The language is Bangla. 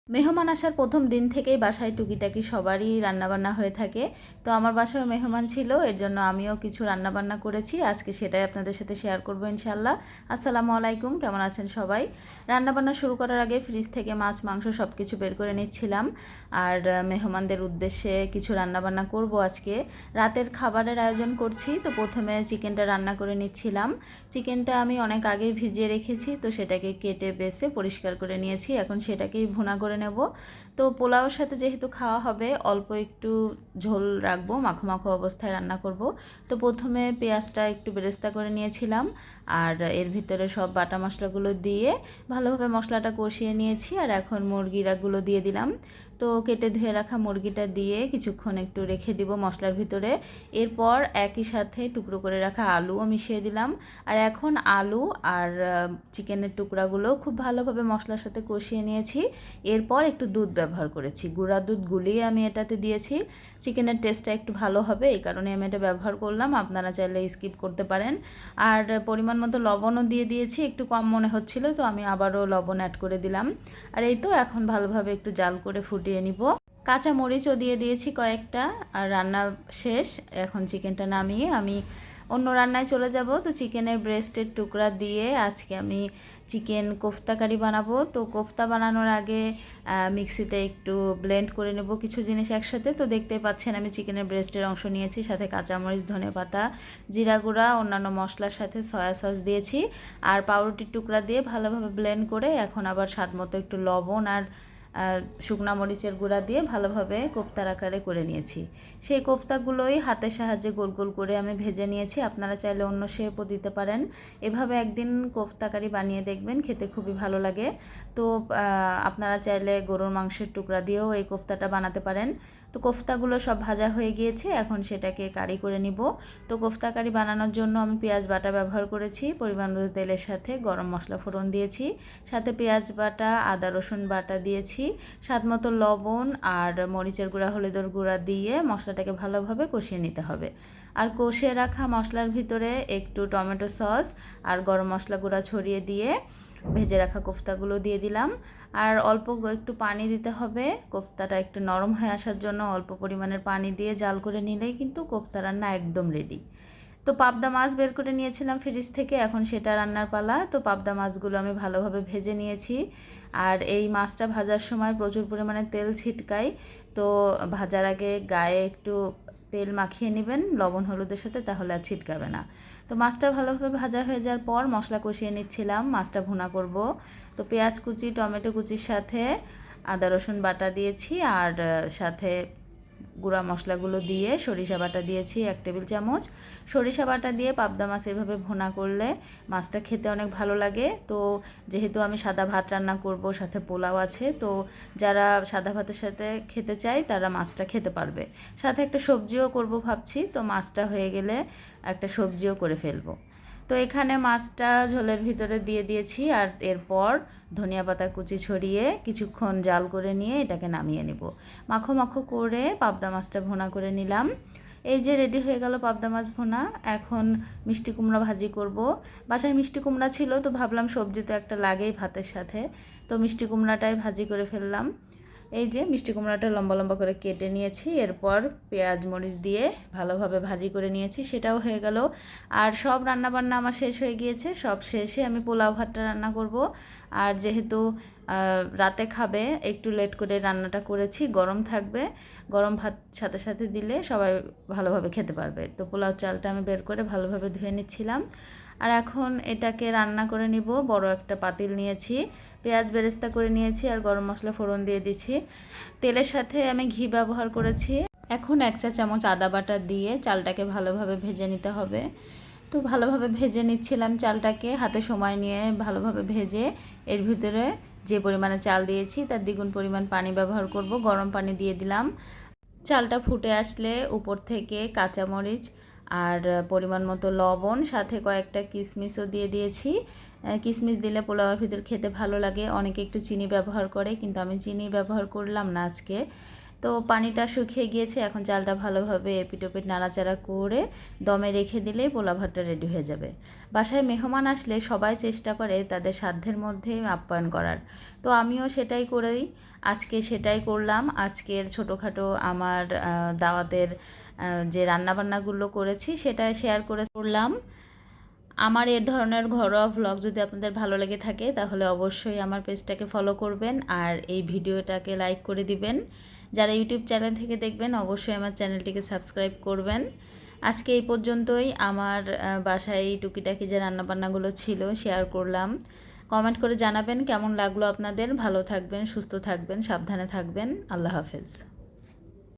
মেহমান আসার প্রথম দিন থেকেই বাসায় টুকিটাকি সবারই রান্নাবান্না হয়ে থাকে। তো আমার বাসায়ও মেহমান ছিল, এর জন্য আমিও কিছু রান্নাবান্না করেছি। আজকে সেটাই আপনাদের সাথে শেয়ার করব ইনশাল্লাহ। আসসালামু আলাইকুম, কেমন আছেন সবাই? রান্নাবান্না শুরু করার আগে ফ্রিজ থেকে মাছ মাংস সব কিছু বের করে নিচ্ছিলাম। আর মেহমানদের উদ্দেশ্যে কিছু রান্নাবান্না করব আজকে। রাতের খাবারের আয়োজন করছি, তো প্রথমে চিকেনটা রান্না করে নিচ্ছিলাম। চিকেনটা আমি অনেক আগেই ভিজিয়ে রেখেছি, তো সেটাকে কেটে বেছে পরিষ্কার করে নিয়েছি। এখন সেটাকেই ভুনা করে নেব। তো পোলাওর সাথে যেহেতু খাওয়া হবে, অল্প একটু ঝোল রাখবো, মাখো মাখো অবস্থায় রান্না করব। তো প্রথমে পেঁয়াজটা একটু বেরেস্তা করে নিয়েছিলাম, আর এর ভিতরে সব বাটা মশলাগুলো দিয়ে ভালোভাবে মশলাটা কষিয়ে নিয়েছি। আর এখন মুরগিরাগুলো দিয়ে দিলাম। তো কেটে ধুয়ে রাখা মুরগিটা দিয়ে কিছুক্ষণ একটু রেখে দিব মশলার ভিতরে। এরপর একই সাথে টুকরো করে রাখা আলুও মিশিয়ে দিলাম। আর এখন আলু আর চিকেনের টুকরাগুলো খুব ভালোভাবে মশলার সাথে কষিয়ে নিয়েছি। এরপর একটু দুধ ব্যবহার করেছি, গুঁড়া দুধ গুলিয়ে আমি এটাতে দিয়েছি। চিকেনের টেস্টটা একটু ভালো হবে, এই কারণে আমি এটা ব্যবহার করলাম। আপনারা চাইলে স্কিপ করতে পারেন। আর পরিমাণ মতো লবণও দিয়ে দিয়েছি, একটু কম মনে হচ্ছিল, তো আমি আবারও লবণ অ্যাড করে দিলাম। আর এই তো এখন ভালোভাবে একটু জাল করে ফুটিয়ে নিব। কাঁচা মরিচও দিয়ে দিয়েছি কয়েকটা। আর রান্না শেষ, এখন চিকেনটা নামিয়ে আমি অন্য রান্নায় চলে যাব। তো চিকেনের ব্রেস্টের টুকরা দিয়ে আজকে আমি চিকেন কোফতা কারি বানাবো। তো কোফতা বানানোর আগে মিক্সিতে একটু ব্লেন্ড করে নেব কিছু জিনিস একসাথে। তো দেখতেই পাচ্ছেন আমি চিকেনের ব্রেস্টের অংশ নিয়েছি, সাথে কাঁচামরিচ, ধনেপাতা, জিরা গুঁড়া, অন্যান্য মশলার সাথে সয়া সস দিয়েছি। আর পাউরুটির টুকরা দিয়ে ভালোভাবে ব্লেন্ড করে এখন আবার স্বাদ মতো একটু লবণ আর শুকনা মরিচের গুঁড়া দিয়ে ভালোভাবে কোফতার আকারে করে নিয়েছি। সেই কোফতাগুলোই হাতের সাহায্যে গোল গোল করে আমি ভেজে নিয়েছি। আপনারা চাইলে অন্য শেপও দিতে পারেন। এভাবে একদিন কোফতা কারি বানিয়ে দেখবেন, খেতে খুবই ভালো লাগে। তো আপনারা চাইলে গরুর মাংসের টুকরা দিয়েও এই কোফতাটা বানাতে পারেন। তো কোফতাগুলো সব ভাজা হয়ে গিয়েছে, এখন সেটাকে কারি করে নিব। তো কোফতা কারি বানানোর জন্য আমি পেঁয়াজ বাটা ব্যবহার করেছি, পরিমাণ মতো তেলের সাথে গরম মশলা ফোড়ন দিয়েছি, সাথে পেঁয়াজ বাটা, আদা রসুন বাটা দিয়েছি, স্বাদ মতো লবণ আর মরিচের গুঁড়া, হলুদের গুঁড়া দিয়ে মশলাটাকে ভালোভাবে কষিয়ে নিতে হবে। আর কষিয়ে রাখা মশলার ভিতরে একটু টমেটো সস আর গরম মশলা গুঁড়া ছড়িয়ে দিয়ে ভেজে রাখা কোফতাগুলো দিয়ে দিলাম। আর অল্প একটু পানি দিতে হবে, কোফতাটা একটু নরম হয়ে আসার জন্য অল্প পরিমাণের পানি দিয়ে জাল করে নিলেই কিন্তু কোফতা রান্না একদম রেডি। তো পাবদা মাছ বের করে নিয়েছিলাম ফ্রিজ থেকে, এখন সেটা রান্নার পালা। তো পাবদা মাছগুলো আমি ভালোভাবে ভেজে নিয়েছি। আর এই মাছটা ভাজার সময় প্রচুর পরিমাণে তেল ছিটকাই, তো ভাজার আগে গায়ে একটু তেল মাখিয়ে নেবেন লবণ হলুদের সাথে, তাহলে আর ছিটকাবে না। তো মাছটা ভালোভাবে ভাজা হয়ে যাওয়ার পর মশলা কষিয়ে নিচ্ছিলাম, মাছটা ভুনা করব। তো পেঁয়াজ কুচি, টমেটো কুচির সাথে আদা রসুন বাটা দিয়েছি, আর সাথে গুঁড়া মশলাগুলো দিয়ে সরিষা বাটা দিয়েছি 1 টেবিল চামচ। সরিষা বাটা দিয়ে পাবদা মাছ এভাবে ভুনা করলে মাছটা খেতে অনেক ভালো লাগে। তো যেহেতু আমি সাদা ভাত রান্না করব, সাথে পোলাও আছে, তো যারা সাদা ভাতের সাথে খেতে চায় তারা মাছটা খেতে পারবে। সাথে একটা সবজিও করব ভাবছি, তো মাছটা হয়ে গেলে একটা সবজিও করে ফেলবো। তো এখানে মাছটা ঝোলের ভিতরে দিয়ে দিয়েছি, আর এরপর ধনিয়া পাতা কুচি ছড়িয়ে কিছুক্ষণ জাল করে নিয়ে এটাকে নামিয়ে নেব। মাখো মাখো করে পাবদা মাছটা ভুনা করে নিলাম। এই যে রেডি হয়ে গেল পাবদা মাছ ভুনা। এখন মিষ্টি কুমড়া ভাজি করব। বাসায় মিষ্টি কুমড়া ছিল, তো ভাবলাম সবজি তো একটা লাগেই ভাতের সাথে, তো মিষ্টি কুমড়াটাই ভাজি করে ফেললাম। এই যে মিষ্টি কুমড়াটা লম্বা লম্বা করে কেটে নিয়েছি, এরপর পেঁয়াজ মরিচ দিয়ে ভালোভাবে ভাজি করে নিয়েছি, সেটাও হয়ে গেল। আর সব রান্নাবান্না আমার শেষ হয়ে গিয়েছে। সব শেষে আমি পোলাও ভাতটা রান্না করব। আর যেহেতু রাতে খাবে, একটু লেট করে রান্নাটা করেছি, গরম থাকবে। গরম ভাত সাথে সাথে দিলে সবাই ভালোভাবে খেতে পারবে। তো পোলাও চালটা আমি বের করে ভালোভাবে ধুয়ে নিচ্ছিলাম। আর এখন এটাকে রান্না করে নিব। বড় একটা পাতিল নিয়েছি, পেঁয়াজ বেরেস্তা করে নিয়েছি, আর গরম মশলা ফোড়ন দিয়ে দিচ্ছি। তেলের সাথে আমি ঘি ব্যবহার করেছি। এখন 1 চা চামচ আদা বাটা দিয়ে চালটাকে ভালোভাবে ভেজে নিতে হবে। তো ভালোভাবে ভেজে নিচ্ছিলাম চালটাকে, হাতে সময় নিয়ে ভালোভাবে ভেজে এর ভিতরে যে পরিমাণে চাল দিয়েছি তার দ্বিগুণ পরিমাণ পানি ব্যবহার করব। গরম পানি দিয়ে দিলাম। চালটা ফুটে আসলে উপর থেকে কাঁচামরিচ আর পরিমাণ মতো লবণ, সাথে কয়েকটা কিশমিশও দিয়ে দিয়েছি। কিশমিশ দিলে পোলাওয়ের ভিতর খেতে ভালো লাগে। অনেকে একটু চিনি ব্যবহার করে, কিন্তু আমি চিনি ব্যবহার করলাম না আজকে। তো পানিটা শুকিয়ে গিয়েছে, এখন চালটা ভালোভাবে এপিট ওপিট নাড়াচাড়া করে দমে রেখে দিলেই পোলা ভাতটা রেডি হয়ে যাবে। বাসায় মেহমান আসলে সবাই চেষ্টা করে তাদের সাধ্যের মধ্যে আপ্যায়ন করার, তো আমিও সেটাই করেই আজকে সেটাই করলাম। আজকের ছোটোখাটো আমার দাওয়াতের যে রান্নাবান্নাগুলো করেছি সেটা শেয়ার করলাম। আমার এর ধরনের ঘরোয়া ভ্লগ যদি আপনাদের ভালো লেগে থাকে তাহলে অবশ্যই আমার পেজটাকে ফলো করবেন আর এই ভিডিওটাকে লাইক করে দিবেন। যারা ইউটিউব চ্যানেল থেকে দেখবেন অবশ্যই আমার চ্যানেলটিকে সাবস্ক্রাইব করবেন। আজকে এই পর্যন্তই আমার বাসায় টুকিটাকি যে রান্নাবান্নাগুলো ছিল শেয়ার করলাম। কমেন্ট করে জানাবেন কেমন লাগলো আপনাদের। ভালো থাকবেন, সুস্থ থাকবেন, সাবধানে থাকবেন। আল্লাহ হাফেজ।